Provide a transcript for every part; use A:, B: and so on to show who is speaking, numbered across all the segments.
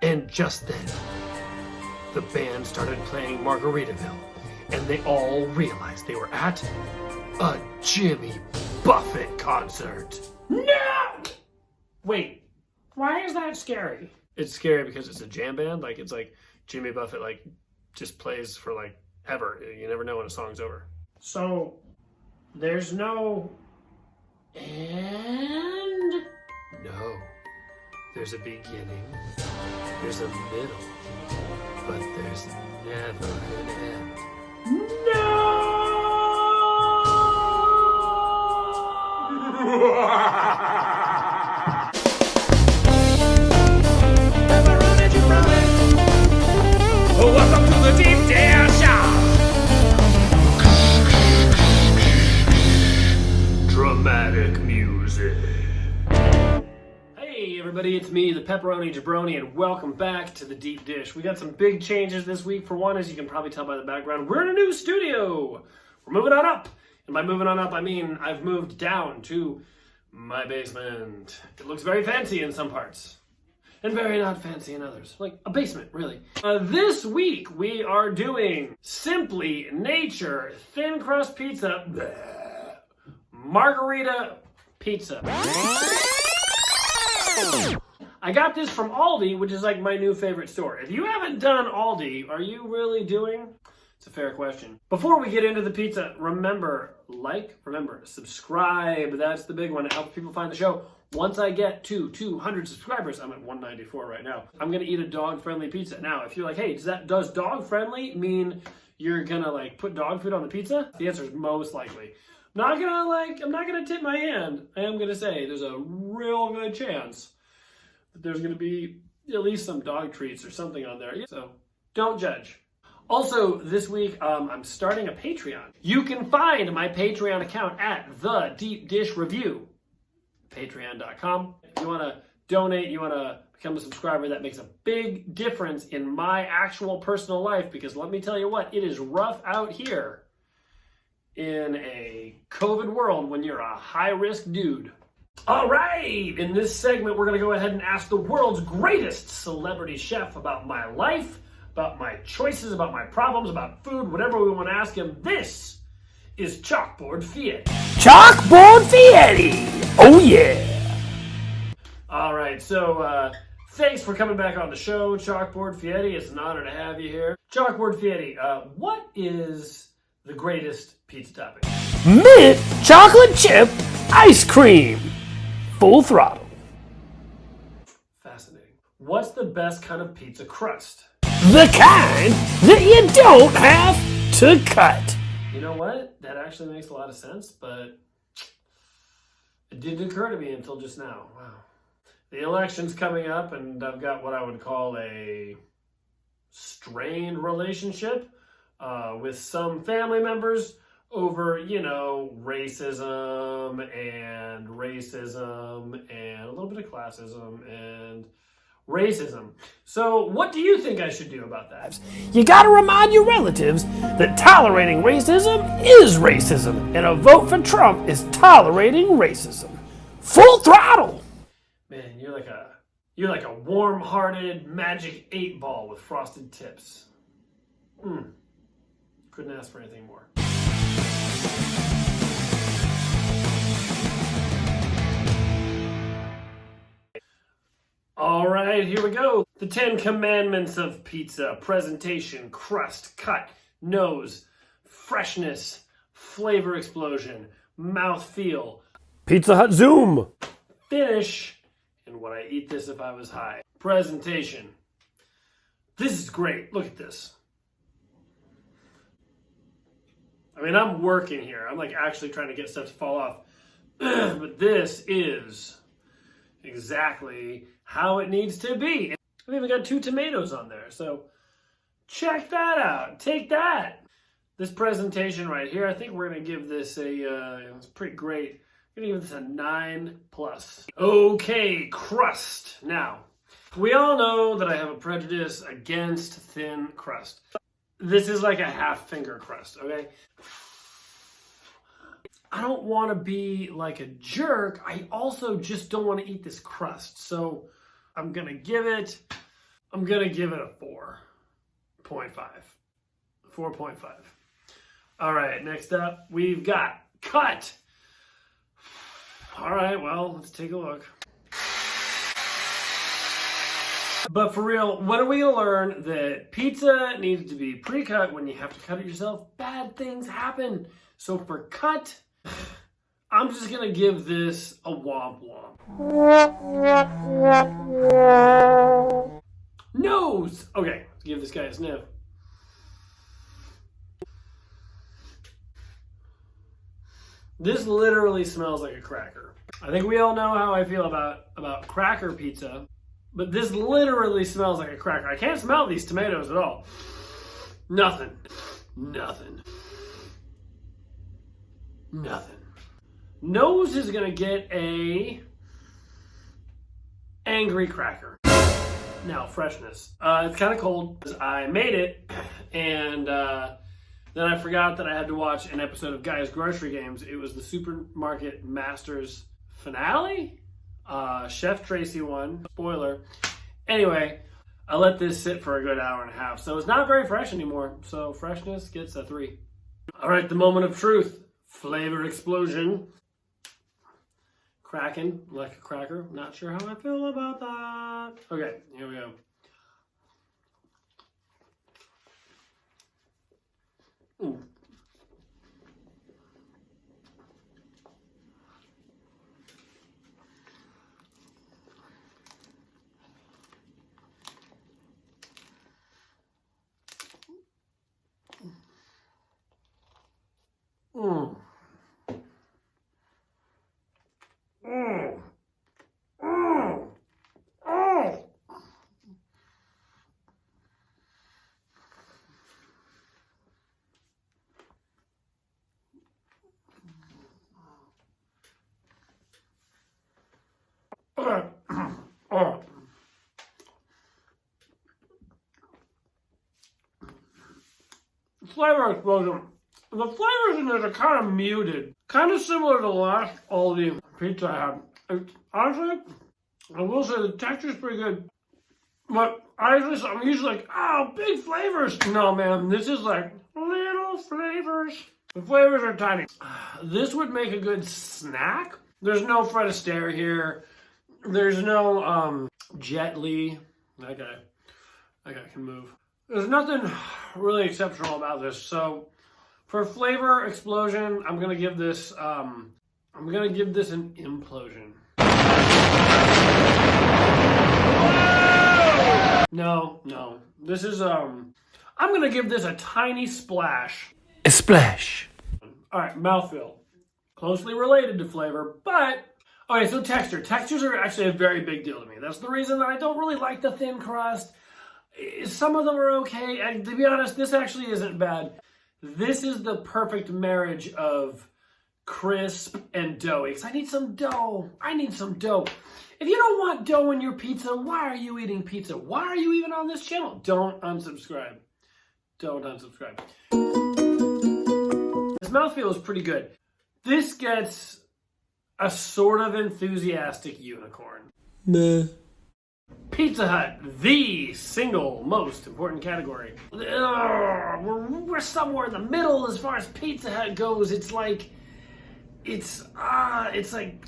A: And just then, the band started playing Margaritaville, and they all realized they were at a Jimmy Buffett concert.
B: No! Wait, why is that scary?
A: It's scary because it's a jam band. Like, it's like Jimmy Buffett, like, just plays for, like, ever. You never know when a song's over.
B: So, there's no end?
A: No. There's a beginning, there's a middle, but there's never an end.
B: Welcome to the Deep Dish Show!
A: Dramatic music. Hey everybody, it's me, the Pepperoni Jabroni, and welcome back to the Deep Dish. We got some big changes this week. For one, as you can probably tell by the background, we're in a new studio. We're moving on up. And by moving on up, I mean I've moved down to my basement. It looks very fancy in some parts, and very not fancy in others. Like a basement, really. This week, we are doing Simply Nature Thin Crust Pizza Margarita Pizza. I got this from Aldi, which is like my new favorite store. If you haven't done Aldi, are you really doing? It's a fair question. Before we get into the pizza, remember, subscribe. That's the big one. It helps people find the show. Once I get to 200 subscribers, I'm at 194 right now, I'm gonna eat a dog-friendly pizza. Now, if you're like, hey, does dog-friendly mean you're gonna like put dog food on the pizza? The answer is most likely. I'm not gonna tip my hand. I am gonna say there's a real good chance that there's gonna be at least some dog treats or something on there. So don't judge. Also, this week, I'm starting a Patreon. You can find my Patreon account at The Deep Dish Review, patreon.com. If you wanna donate, you wanna become a subscriber, that makes a big difference in my actual personal life, because let me tell you what, it is rough out here in a COVID world when you're a high-risk dude. All right, in this segment, we're gonna go ahead and ask the world's greatest celebrity chef about my life, about my choices, about my problems, about food, whatever we want to ask him. This is Chalkboard Fieri.
B: Chalkboard Fieri! Oh yeah!
A: All right, so thanks for coming back on the show, Chalkboard Fieri. It's an honor to have you here. Chalkboard Fieri, what is the greatest pizza topping?
B: Mint chocolate chip ice cream. Full throttle.
A: Fascinating. What's the best kind of pizza crust?
B: The kind that you don't have to cut.
A: You know what? That actually makes a lot of sense, but it didn't occur to me until just now. Wow. The election's coming up, and I've got what I would call a strained relationship with some family members over, racism and a little bit of classism and racism. So what do you think I should do about that?
B: You gotta remind your relatives that tolerating racism is racism, and a vote for Trump is tolerating racism. Full throttle!
A: Man, you're like a warm-hearted magic 8-ball with frosted tips. Couldn't ask for anything more. All right, here we go. The 10 commandments of pizza: presentation, crust, cut, nose, freshness, flavor explosion, mouth feel,
B: Pizza Hut Zoom!
A: finish, and would I eat this if I was high? Presentation. This is great. Look at this. I mean, I'm working here. I'm like actually trying to get stuff to fall off. But this is exactly how it needs to be. I've even got 2 tomatoes on there, so check that out. Take that. This presentation right here, I think we're gonna give this it's pretty great. I'm gonna give this a 9+. Okay, crust. Now, we all know that I have a prejudice against thin crust. This is like a half-finger crust, okay? I don't want to be like a jerk. I also just don't want to eat this crust. So I'm going to give it I'm gonna give it a 4.5. 4.5. All right, next up, we've got cut. All right, well, let's take a look. But for real, when are we gonna learn that pizza needs to be pre-cut when you have to cut it yourself? Bad things happen. So for cut, I'm just gonna give this a womp womp. Nose! Okay, let's give this guy a sniff. This literally smells like a cracker. I think we all know how I feel about cracker pizza, but this literally smells like a cracker. I can't smell these tomatoes at all. Nothing. Nothing. Nothing. Nose is gonna get a angry cracker. Now, freshness. It's kind of cold. I made it, and then I forgot that I had to watch an episode of Guy's Grocery Games. It was the Supermarket Masters finale. Chef Tracy won. Spoiler. Anyway, I let this sit for a good hour and a half, so it's not very fresh anymore. So freshness gets a 3. All right, the moment of truth. Flavor explosion. Cracking like a cracker. Not sure how I feel about that. Okay, here we go. Ooh. Mm. Mm. Mm. Mm. Oh. Flavor explosion. The flavors in this are kind of muted. Kind of similar to the last Aldi pizza I had. Honestly, I will say the texture's pretty good. But I'm usually like, oh, big flavors. No, man, this is like little flavors. The flavors are tiny. This would make a good snack. There's no Fred Astaire here. There's no Jet Li. That guy can move. There's nothing really exceptional about this. So for flavor explosion, I'm gonna give this an implosion. No. This is I'm gonna give this a tiny splash.
B: A splash.
A: All right, mouthfeel. Closely related to flavor, but okay, so texture. Textures are actually a very big deal to me. That's the reason that I don't really like the thin crust. Some of them are okay, and to be honest, this actually isn't bad. This is the perfect marriage of crisp and doughy. Because I need some dough. If you don't want dough in your pizza, why are you eating pizza? Why are you even on this channel? Don't unsubscribe. This mouthfeel is pretty good. This gets a sort of enthusiastic unicorn.
B: Meh.
A: Pizza Hut, the single most important category. We're somewhere in the middle as far as Pizza Hut goes. It's like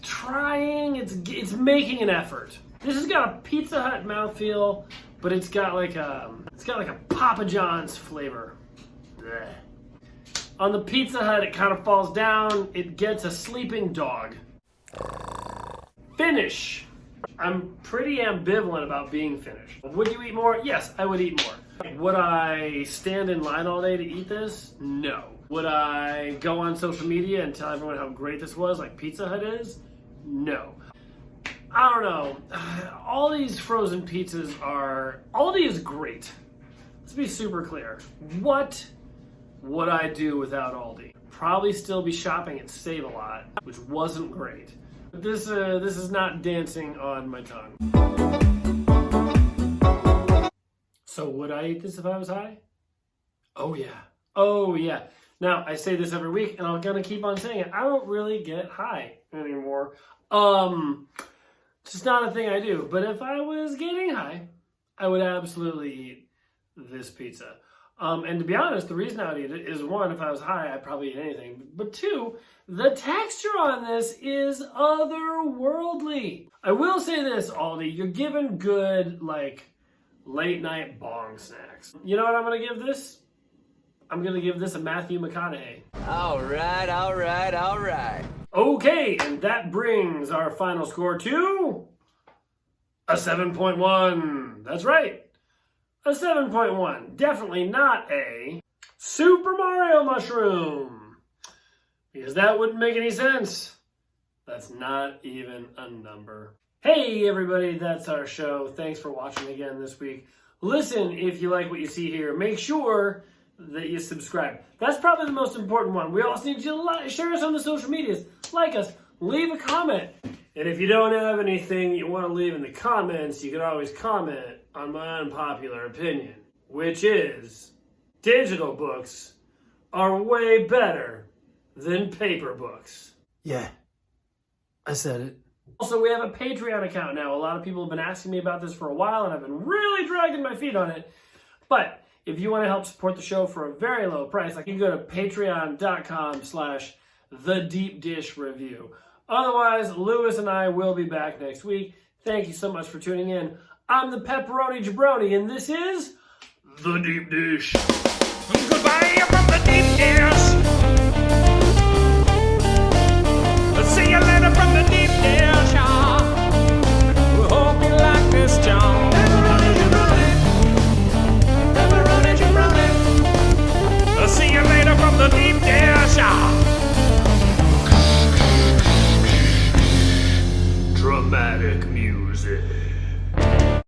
A: trying. It's making an effort. This has got a Pizza Hut mouthfeel, but it's got like a Papa John's flavor. Blech. On the Pizza Hut, it kind of falls down. It gets a sleeping dog. Finish. I'm pretty ambivalent about being finished. Would you eat more? Yes, I would eat more. Would I stand in line all day to eat this? No. Would I go on social media and tell everyone how great this was, like Pizza Hut is? No. I don't know. All these frozen pizzas Aldi is great. Let's be super clear. What would I do without Aldi? Probably still be shopping at Save a Lot, which wasn't great. This is not dancing on my tongue. So would I eat this if I was high? Oh yeah. Now, I say this every week, and I'm gonna keep on saying it. I don't really get high anymore. It's just not a thing I do. But if I was getting high, I would absolutely eat this pizza. And to be honest, the reason I would eat it is, one, if I was high, I'd probably eat anything. But two, the texture on this is otherworldly. I will say this, Aldi, you're given good, like, late night bong snacks. You know what I'm going to give this? I'm going to give this a Matthew McConaughey.
C: All right, all right, all right.
A: Okay, and that brings our final score to a 7.1. That's right. A 7.1. Definitely not a Super Mario mushroom. Because that wouldn't make any sense. That's not even a number. Hey everybody, that's our show. Thanks for watching again this week. Listen, if you like what you see here, make sure that you subscribe. That's probably the most important one. We also need you to share us on the social medias. Like us. Leave a comment. And if you don't have anything you want to leave in the comments, you can always comment on my unpopular opinion, which is digital books are way better than paper books.
B: Yeah, I said it.
A: Also, we have a Patreon account now. A lot of people have been asking me about this for a while, and I've been really dragging my feet on it. But if you want to help support the show for a very low price, you can go to patreon.com/thedeepdishreview. Otherwise, Lewis and I will be back next week. Thank you so much for tuning in. I'm the Pepperoni Jabroni, and this is The Deep Dish.
B: Goodbye from the deep dish.